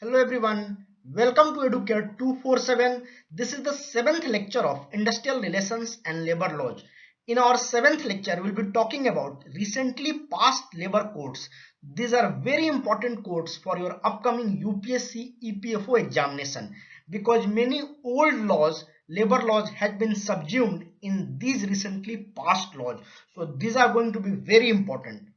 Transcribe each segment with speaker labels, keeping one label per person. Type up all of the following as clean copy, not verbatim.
Speaker 1: Hello everyone, welcome to Educare 247. This is the 7th lecture of Industrial Relations and Labor Laws. In our 7th lecture, we'll be talking about recently passed labor codes. These are very important codes for your upcoming UPSC EPFO examination because many old laws, labor laws, had been subsumed in these recently passed laws. So these are going to be very important.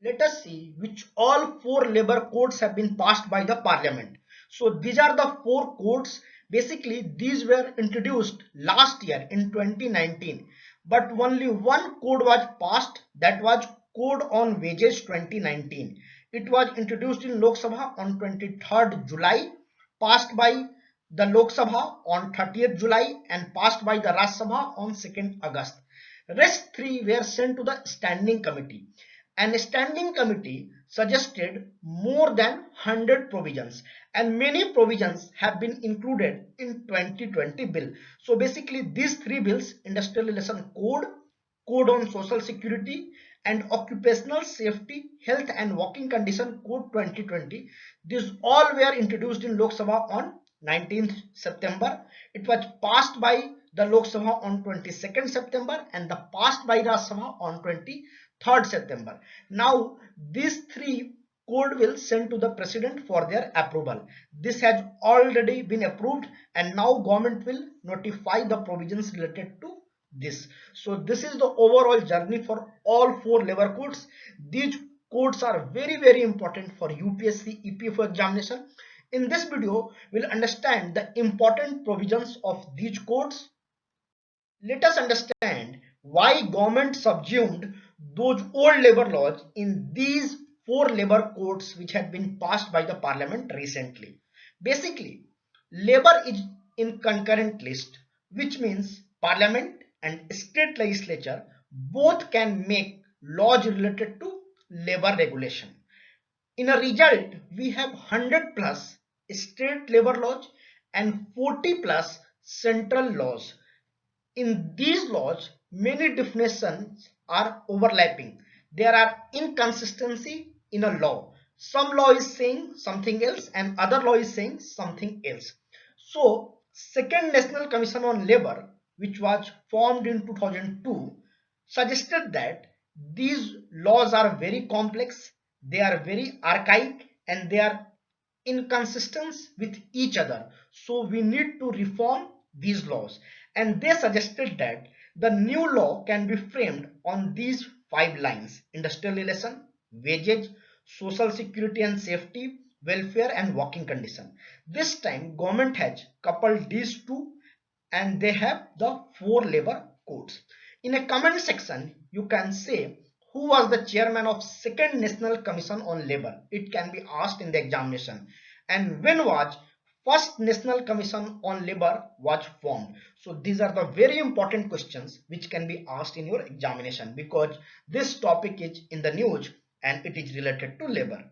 Speaker 1: Let us see which all four labor codes have been passed by the parliament. So these are the four codes. Basically, these were introduced last year in 2019, but only one code was passed, that was Code on Wages 2019. It was introduced in Lok Sabha on 23rd July, passed by the Lok Sabha on 30th July and passed by the Rajya Sabha on 2nd August. Rest three were sent to the standing committee, and a standing committee suggested more than 100 provisions, and many provisions have been included in 2020 bill. So basically these three bills, Industrial Relation Code, Code on Social Security, and Occupational Safety, Health and Working Condition Code 2020, these all were introduced in Lok Sabha on 19th September. It was passed by the Lok Sabha on 22nd September and the passed by Rajya Sabha on 23rd September. Now these three code will send to the president for their approval. This has already been approved and now government will notify the provisions related to this. So this is the overall journey for all four labor codes. These codes are very important for UPSC EPFO examination. In this video, we'll understand the important provisions of these codes. Let us understand why government subsumed those old labor laws in these four labor codes which had been passed by the parliament recently. Basically, labor is in concurrent list, which means parliament and state legislature both can make laws related to labor regulation. In a result, we have 100 plus state labor laws and 40 plus central laws. In these laws, many definitions are overlapping. There are inconsistency in a law. Some law is saying something else and other law is saying something else. So, Second National Commission on Labour, which was formed in 2002, suggested that these laws are very complex, they are very archaic, and they are inconsistent with each other. So we need to reform these laws, and they suggested that the new law can be framed on these five lines: industrial relation, wages, social security and safety, welfare and working condition. This time government has coupled these two and they have the four labor codes. In a comment section you can say who was the chairman of Second National Commission on Labour. It can be asked in the examination. And when was First National Commission on Labour was formed? So these are the very important questions which can be asked in your examination because this topic is in the news and it is related to labor.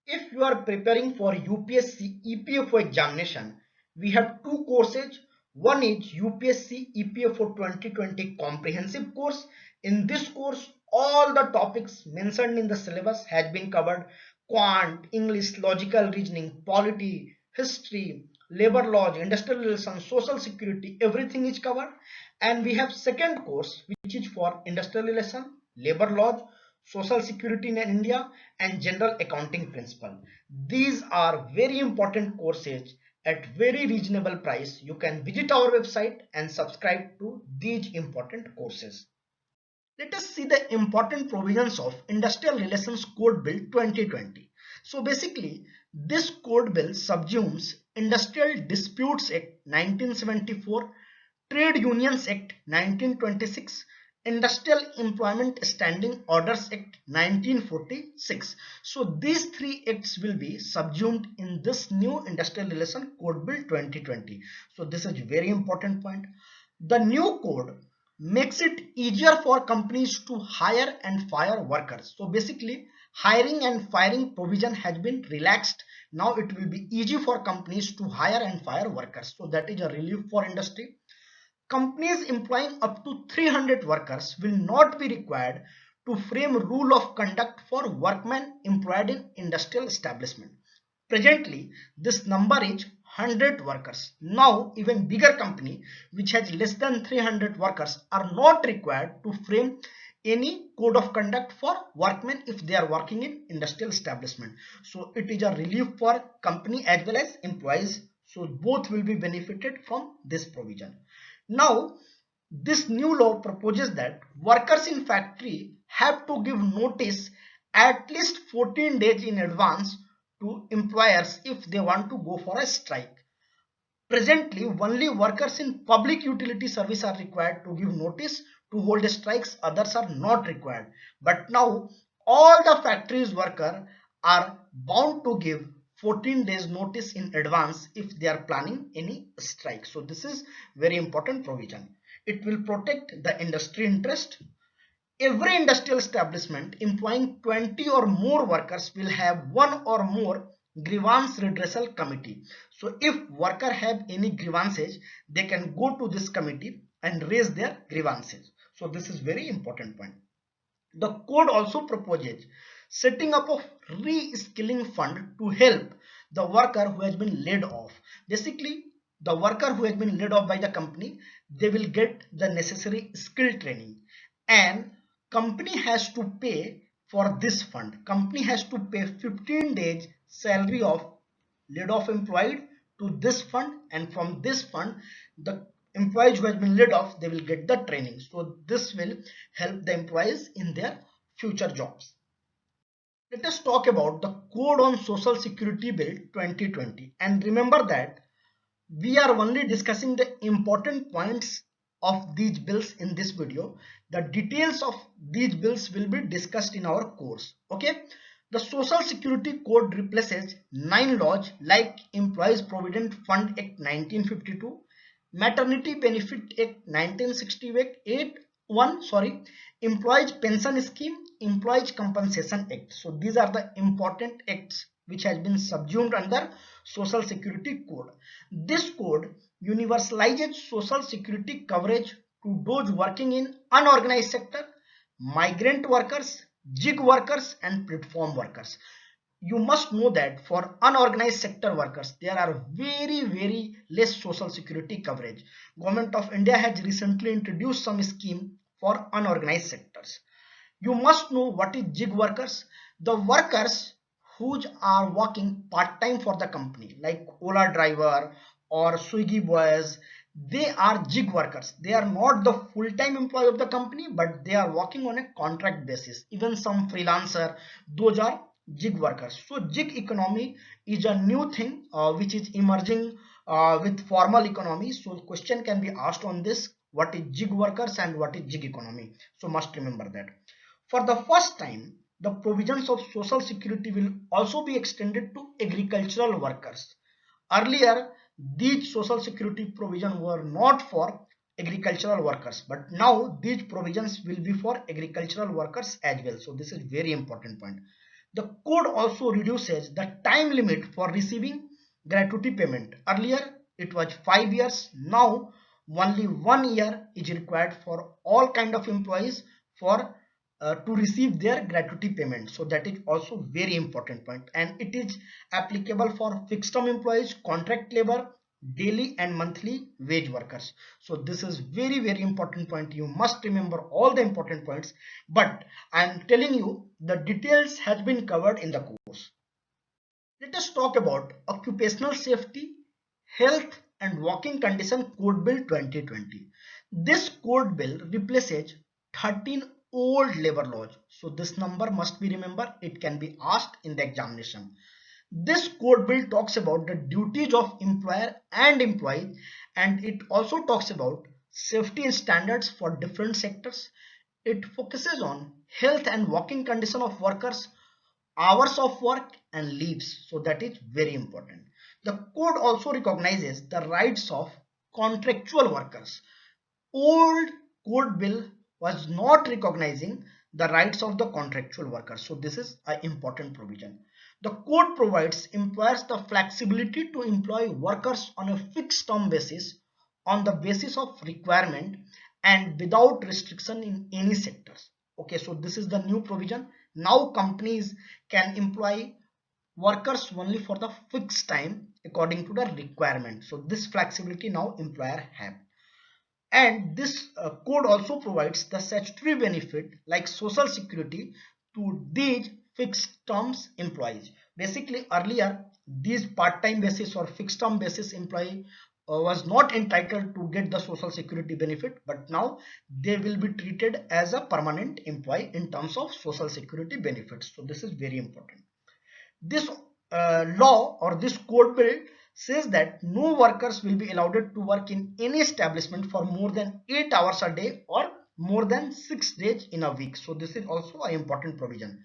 Speaker 1: If you are preparing for UPSC EPFO examination, we have two courses. One is UPSC EPFO 2020 comprehensive course. In this course, all the topics mentioned in the syllabus has been covered: quant, English, logical reasoning, polity, history, labor laws, industrial relations, social security, everything is covered. And we have second course which is for industrial relations, labor laws, social security in India and general accounting principle. These are very important courses at very reasonable price. You can visit our website and subscribe to these important courses. Let us see the important provisions of Industrial Relations Code Bill 2020. So basically, this code bill subsumes Industrial Disputes Act 1974, Trade Unions Act 1926, Industrial Employment Standing Orders Act 1946. So these three acts will be subsumed in this new Industrial Relation Code Bill 2020. So this is a very important point. The new code makes it easier for companies to hire and fire workers. So basically, hiring and firing provision has been relaxed. Now it will be easy for companies to hire and fire workers. So that is a relief for industry. Companies employing up to 300 workers will not be required to frame rule of conduct for workmen employed in industrial establishment. Presently, this number is 100 workers. Now, even bigger company which has less than 300 workers are not required to frame any code of conduct for workmen if they are working in industrial establishment. So it is a relief for company as well as employees. So both will be benefited from this provision. Now, this new law proposes that workers in factory have to give notice at least 14 days in advance to employers if they want to go for a strike. Presently, only workers in public utility service are required to give notice to hold strikes, others are not required. But now, all the factories workers are bound to give 14 days notice in advance if they are planning any strike. So this is very important provision. It will protect the industry interest. Every industrial establishment employing 20 or more workers will have one or more grievance redressal committee. So if worker have any grievances, they can go to this committee and raise their grievances. So this is very important point. The code also proposes setting up of re-skilling fund to help the worker who has been laid off. Basically, the worker who has been laid off by the company, they will get the necessary skill training, and company has to pay for this fund. Company has to pay 15 days salary of laid off employee to this fund, and from this fund the employees who has been laid off, they will get the training. So this will help the employees in their future jobs. Let us talk about the Code on Social Security Bill 2020, and remember that we are only discussing the important points of these bills in this video. The details of these bills will be discussed in our course. Okay, the Social Security Code replaces 9 laws like Employees Provident Fund Act 1952, Maternity Benefit Act 1968, Employees Pension Scheme, Employees Compensation Act. So these are the important acts which has been subsumed under Social Security Code. This code universalizes social security coverage to those working in unorganized sector, migrant workers, gig workers and platform workers. You must know that for unorganized sector workers, there are very less social security coverage. Government of India has recently introduced some scheme for unorganized sectors. You must know what is gig workers. The workers who are working part-time for the company, like Ola driver or Swiggy boys, they are gig workers. They are not the full-time employee of the company, but they are working on a contract basis. Even some freelancer, those are gig workers. So gig economy is a new thing which is emerging with formal economy. So question can be asked on this: what is gig workers and what is gig economy? So must remember that. For the first time, the provisions of Social Security will also be extended to agricultural workers. Earlier, these Social Security provisions were not for agricultural workers, but now these provisions will be for agricultural workers as well. So this is very important point. The code also reduces the time limit for receiving gratuity payment. Earlier, it was 5 years. Now, only 1 year is required for all kind of employees for to receive their gratuity payment. So that is also very important point, and it is applicable for fixed term employees, contract labor, daily and monthly wage workers. So this is very important point. You must remember all the important points, but I am telling you the details has been covered in the course. Let us talk about Occupational Safety, Health and Working Condition Code Bill 2020. This code bill replaces 13 old labor laws. So this number must be remembered. It can be asked in the examination. This code bill talks about the duties of employer and employee, and it also talks about safety standards for different sectors. It focuses on health and working condition of workers, hours of work and leaves. So that is very important. The code also recognizes the rights of contractual workers. Old code bill was not recognizing the rights of the contractual workers. So this is an important provision. The code provides employers the flexibility to employ workers on a fixed term basis on the basis of requirement and without restriction in any sectors. Okay, so this is the new provision. Now companies can employ workers only for the fixed time according to the requirement. So this flexibility now employer have. And this code also provides the statutory benefit like social security to these fixed terms employees. Basically earlier these part-time basis or fixed term basis employee was not entitled to get the social security benefit, but now they will be treated as a permanent employee in terms of social security benefits. So this is very important. This law or this code bill says that no workers will be allowed to work in any establishment for more than 8 hours a day or more than 6 days in a week. So this is also an important provision.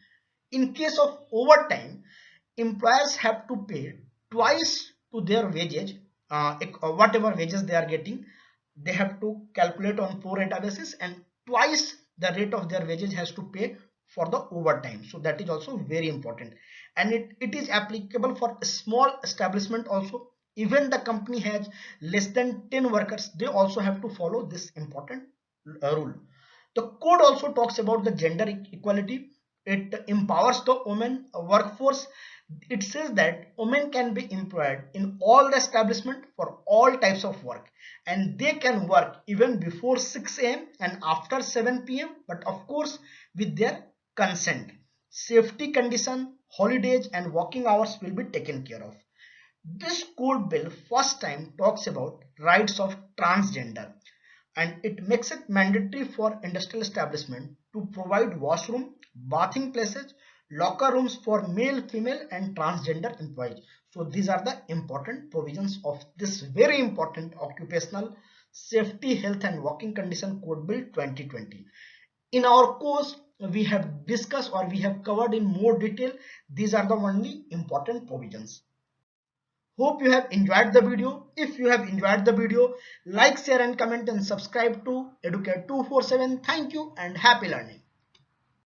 Speaker 1: In case of overtime, employers have to pay twice to their wages, whatever wages they are getting, they have to calculate on pro rata basis, and twice the rate of their wages has to pay for the overtime. So that is also very important, and it is applicable for a small establishment also. Even the company has less than 10 workers, they also have to follow this important rule. The code also talks about the gender equality. It empowers the women workforce. It says that women can be employed in all the establishment for all types of work, and they can work even before 6 a.m. and after 7 p.m., but of course with their consent. Safety condition, holidays and working hours will be taken care of. This code bill first time talks about rights of transgender, and it makes it mandatory for industrial establishment to provide washroom, bathing places, locker rooms for male, female and transgender employees. So these are the important provisions of this very important occupational safety, health and working condition code bill 2020. In our course we have discussed or we have covered in more detail. These are the only important provisions. Hope you have enjoyed the video. If you have enjoyed the video, like, share and comment and subscribe to Educate 247. Thank you and happy learning.